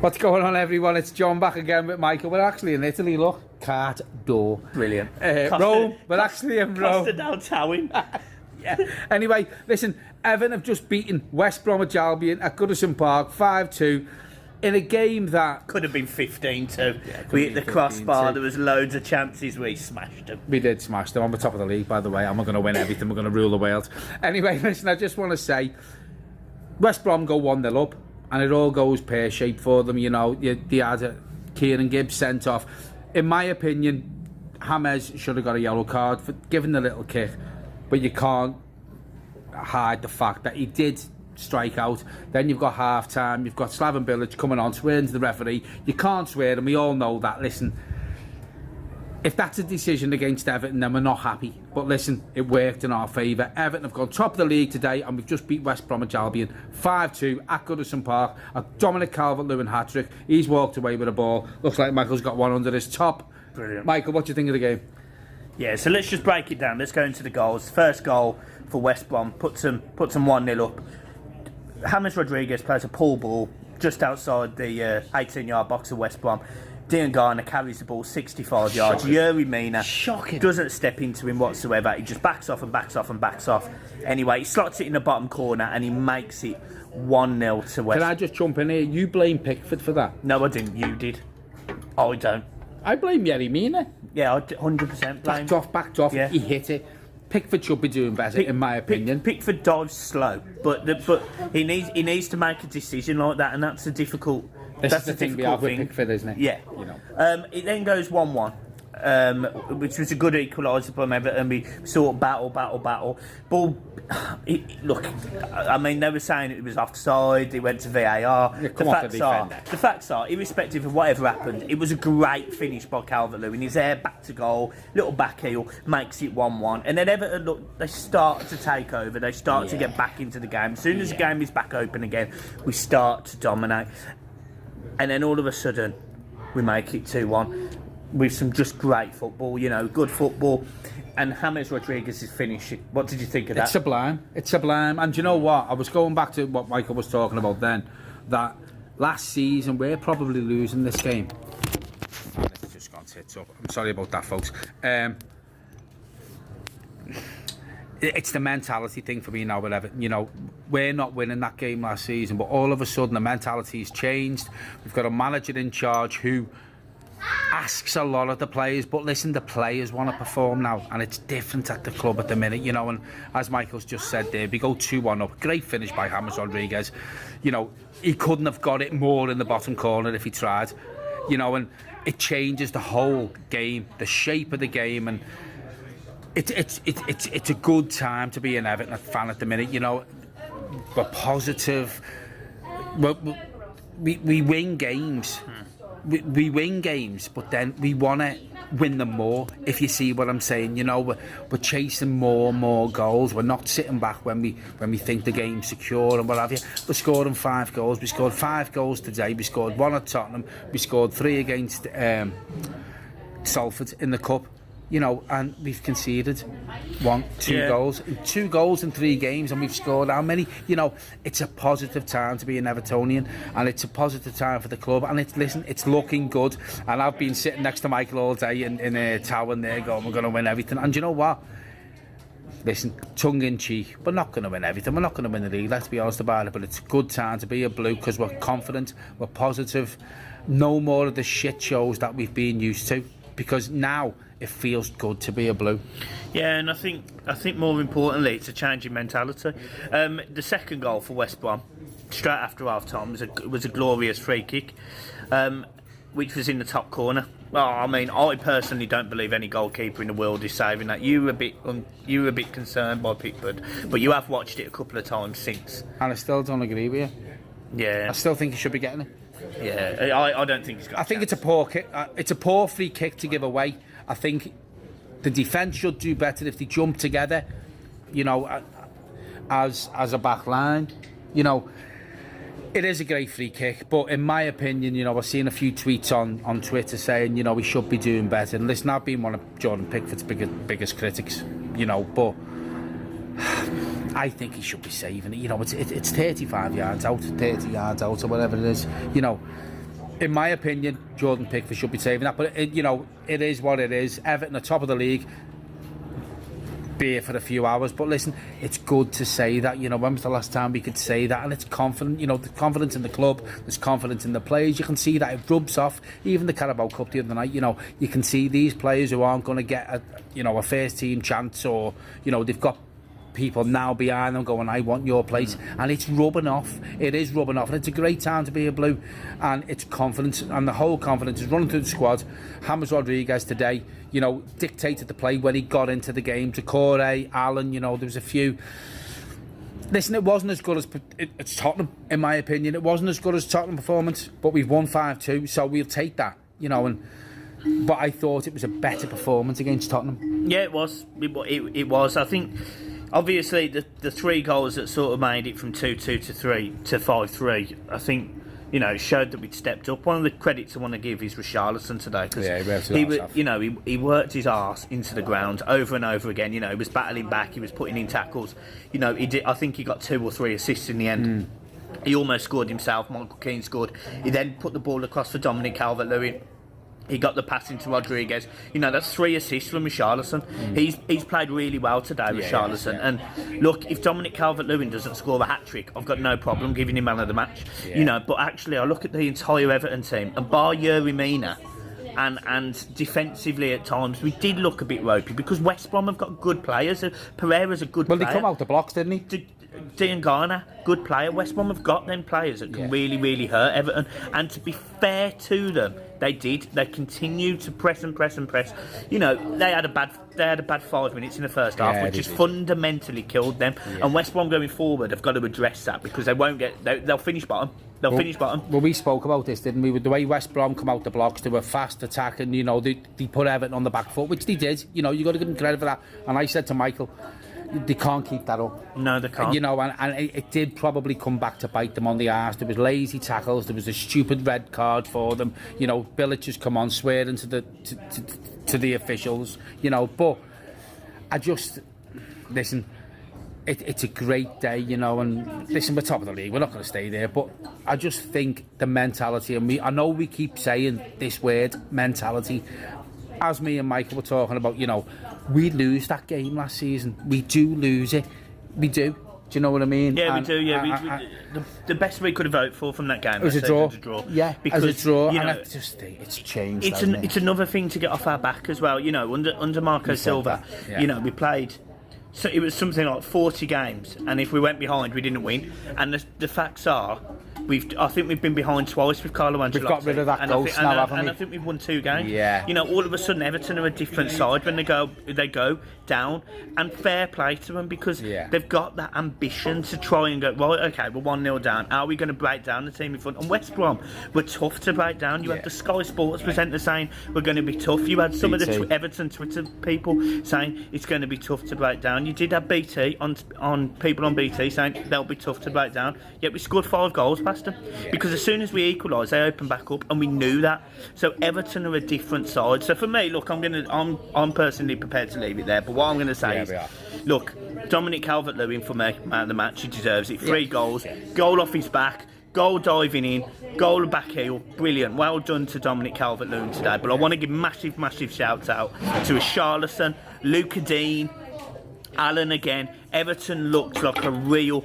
What's going on, everyone? It's John back again with Michael. We're actually in Italy, look. Cart door. Brilliant. Rome. We're actually in Rome. Costa del Towing. Yeah. Anyway, listen, Everton have just beaten West Bromwich Albion at Goodison Park 5-2 in a game that... Could have been 15-2. Yeah, we hit the crossbar, there was loads of chances, we smashed them. We did smash them. I'm on top of the league, by the way. I'm not going to win everything. We're going to rule the world. Anyway, listen, I just want to say, West Brom go 1-0 up, and it all goes pear-shaped for them. You know, they had Kieran Gibbs sent off. In my opinion, James should have got a yellow card for giving the little kick, but you can't hide the fact that he did strike out. Then you've got half-time, you've got Slaven Bilic coming on, swearing to the referee. You can't swear, and we all know that. Listen, if that's a decision against Everton, then we're not happy. But listen, it worked in our favour. Everton have gone top of the league today, and we've just beat West Bromwich Albion 5-2 at Goodison Park. A Dominic Calvert-Lewin hat-trick. He's walked away with a ball. Looks like Michael's got one under his top. Brilliant. Michael, what do you think of the game? Yeah, so let's just break it down. Let's go into the goals. First goal for West Brom puts them 1-0 up. James Rodriguez plays a pull ball just outside the 18-yard box of West Brom. Digne carries the ball 65 yards. Yuri Mina doesn't step into him whatsoever. He just backs off and backs off and backs off. Anyway, he slots it in the bottom corner and he makes it 1-0 to West. Can I just jump in here? You blame Pickford for that? No, I didn't. You did. I don't. I blame Yeri Mina. Yeah, I 100% blame. Backed off. Yeah. He hit it. Pickford should be doing better, in my opinion. Pickford dives slow, but he needs to make a decision like that, and that's a difficult. That's the thing we have with Pickford, isn't it? Yeah. You know. It then goes 1-1, which was a good equaliser from Everton. We sort of battle. Ball. Look, I mean, they were saying it was offside. It went to VAR. The facts are, irrespective of whatever happened, it was a great finish by Calvert-Lewin. He's there, back to goal, little back heel, makes it 1-1. And then Everton, look, they start to take over. They start to get back into the game. As soon as the game is back open again, we start to dominate. And then all of a sudden, we make it 2-1 with some just great football, you know, good football. And James Rodriguez is finishing. What did you think of that? It's sublime. It's sublime. And do you know what? I was going back to what Michael was talking about then, that last season we're probably losing this game. Oh, it's just gone tits up. I'm sorry about that, folks. It's the mentality thing for me now with Everton. You know, we're not winning that game last season, but all of a sudden the mentality's changed. We've got a manager in charge who asks a lot of the players, but listen, the players want to perform now, and it's different at the club at the minute, you know. And as Michael's just said there, we go 2-1 up. Great finish by James Rodriguez. You know, he couldn't have got it more in the bottom corner if he tried, you know, and it changes the whole game, the shape of the game. And it's a good time to be an Everton fan at the minute. You know, we're positive. We win games. We win games, but then we want to win them more, if you see what I'm saying. You know, we're chasing more and more goals. We're not sitting back when we think the game's secure and what have you. We're scoring 5 goals. We scored 5 goals today. We scored 1 at Tottenham. We scored 3 against Salford in the Cup. You know, and we've conceded 2 goals. 2 goals in 3 games, and we've scored how many? You know, it's a positive time to be an Evertonian, and it's a positive time for the club. And it's looking good. And I've been sitting next to Michael all day in a tower there going, we're going to win everything. And you know what? Listen, tongue in cheek, we're not going to win everything. We're not going to win the league, let's be honest about it. But it's a good time to be a Blue, because we're confident, we're positive. No more of the shit shows that we've been used to, because now it feels good to be a Blue. Yeah, and I think more importantly, it's a change in mentality. The second goal for West Brom, straight after half-time, was a glorious free kick, which was in the top corner. Well, I mean, I personally don't believe any goalkeeper in the world is saving that. You were a bit concerned by Pickford, but you have watched it a couple of times since. And I still don't agree with you. Yeah. I still think he should be getting it. Yeah, I don't think he's got. I think it's a poor kick. It's a poor free kick to give away. I think the defence should do better if they jump together, you know, as a back line. You know, it is a great free kick, but in my opinion, you know, I've seen a few tweets on Twitter saying, you know, we should be doing better. And listen, I've been one of Jordan Pickford's biggest critics, you know, but I think he should be saving it. You know, it's 35 yards out, 30 yards out, or whatever it is. You know, in my opinion, Jordan Pickford should be saving that. But it is what it is. Everton are top of the league. Be here for a few hours, but listen, it's good to say that. When was the last time we could say that? And it's confident. There's confidence in the club. There's confidence in the players. You can see that it rubs off. Even the Carabao Cup the other night. You can see these players who aren't going to get a first team chance, or they've got people now behind them going, I want your place, and it's rubbing off. It is rubbing off, and it's a great time to be a Blue, and it's confidence, and the whole confidence is running through the squad. James Rodriguez today, dictated the play when he got into the game. Decore, Allen, there was a few. Listen, it wasn't as good as it's Tottenham, in my opinion. It wasn't as good as Tottenham performance, but we've won 5-2, so we'll take that, but I thought it was a better performance against Tottenham. Yeah, it was. It was. I think, obviously, the 3 goals that sort of made it from 2-2 to 5-3, I think, showed that we'd stepped up. One of the credits I want to give is Richarlison today, because he worked his arse into the ground over and over again. He was battling back, he was putting in tackles. He did. I think he got 2 or 3 assists in the end. He almost scored himself. Michael Keane scored. He then put the ball across for Dominic Calvert-Lewin. He got the pass into Rodriguez. That's 3 assists from Richarlison. He's played really well today, Richarlison. Yeah. And look, if Dominic Calvert-Lewin doesn't score the hat-trick, I've got no problem giving him man of the match. Yeah. But actually, I look at the entire Everton team, and bar Yuri Mina, and defensively at times, we did look a bit ropey, because West Brom have got good players. Pereira's a good player. Well, they come out the blocks, didn't he? Digne, good player. West Brom have got them players that can really, really hurt Everton. And to be fair to them, they did. They continued to press and press and press. They had a bad 5 minutes in the first half, which just fundamentally killed them. Yeah. And West Brom going forward have got to address that, because they'll finish bottom. Finish bottom. Well, we spoke about this, didn't we? With the way West Brom come out the blocks, they were fast attacking. They put Everton on the back foot, which they did. You got to give them credit for that. And I said to Michael, they can't keep that up. No, they can't. And it did probably come back to bite them on the arse. There was lazy tackles. There was a stupid red card for them. Bilic has come on swearing to the officials. But I just listen. It's a great day, and listen, we're top of the league. We're not going to stay there, but I just think the mentality, and I know we keep saying this word, mentality. As me and Michael were talking about, we lose that game last season. We do lose it. We do. Do you know what I mean? Yeah, we do. Yeah, the best we could have voted for from that game was a draw. Yeah, because as a draw. And I just think it's changed. It's another thing to get off our back as well. Under Marco Silva, we played. So it was something like 40 games, and if we went behind, we didn't win. And the facts are, I think we've been behind twice with Carlo Ancelotti. We've got rid of that ghost now, haven't we? And I think we've won 2 games. Yeah. All of a sudden, Everton are a different side when they go down. And fair play to them, because they've got that ambition to try and go, right, okay, we're 1-0 down. Are we going to break down the team in front? And West Brom were tough to break down. You had the Sky Sports presenter saying we're going to be tough. You had some of the Everton Twitter people saying it's going to be tough to break down. You did have BT on people on BT saying they'll be tough to break down. Yet we scored 5 goals past them, because as soon as we equalised, they opened back up, and we knew that. So Everton are a different side. So for me, look, I'm personally prepared to leave it there. But what I'm going to say is, look, Dominic Calvert-Lewin for me, man of the match, he deserves it. 3 goals, goal off his back, goal diving in, goal back heel, brilliant. Well done to Dominic Calvert-Lewin today. But I want to give massive shouts out to Richarlison, Luca Dean, Allen again. Everton looked like a real,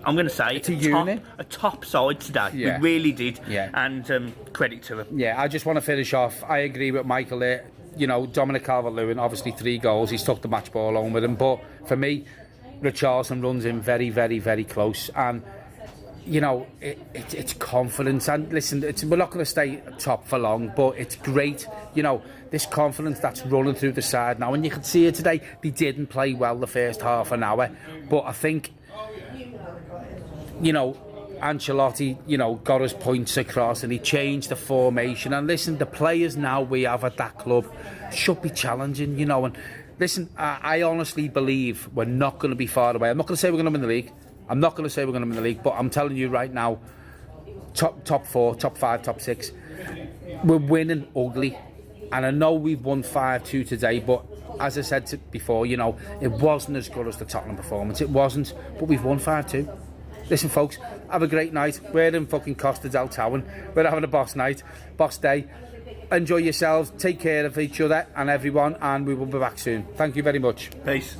I'm going to say it's a top side today. Yeah. We really did. Yeah. And credit to them. Yeah, I just want to finish off. I agree with Michael there. Dominic Calvert-Lewin, obviously 3 goals. He's took the match ball on with him. But for me, Richarlison runs in very, very, very close. And, it's confidence. And listen, we're not going to stay top for long, but it's great. This confidence that's running through the side now. And you can see it today. They didn't play well the first half an hour. But I think, Ancelotti, got his points across, and he changed the formation. And listen, the players now we have at that club should be challenging, and listen, I honestly believe we're not going to be far away. I'm not going to say we're going to win the league. But I'm telling you right now, top 4, top 5, top 6, we're winning ugly. And I know we've won 5-2 today, but as I said before, it wasn't as good as the Tottenham performance. It wasn't, but we've won 5-2. Listen, folks, have a great night. We're in fucking Costa del Town. We're having a boss day. Enjoy yourselves. Take care of each other and everyone, and we will be back soon. Thank you very much. Peace.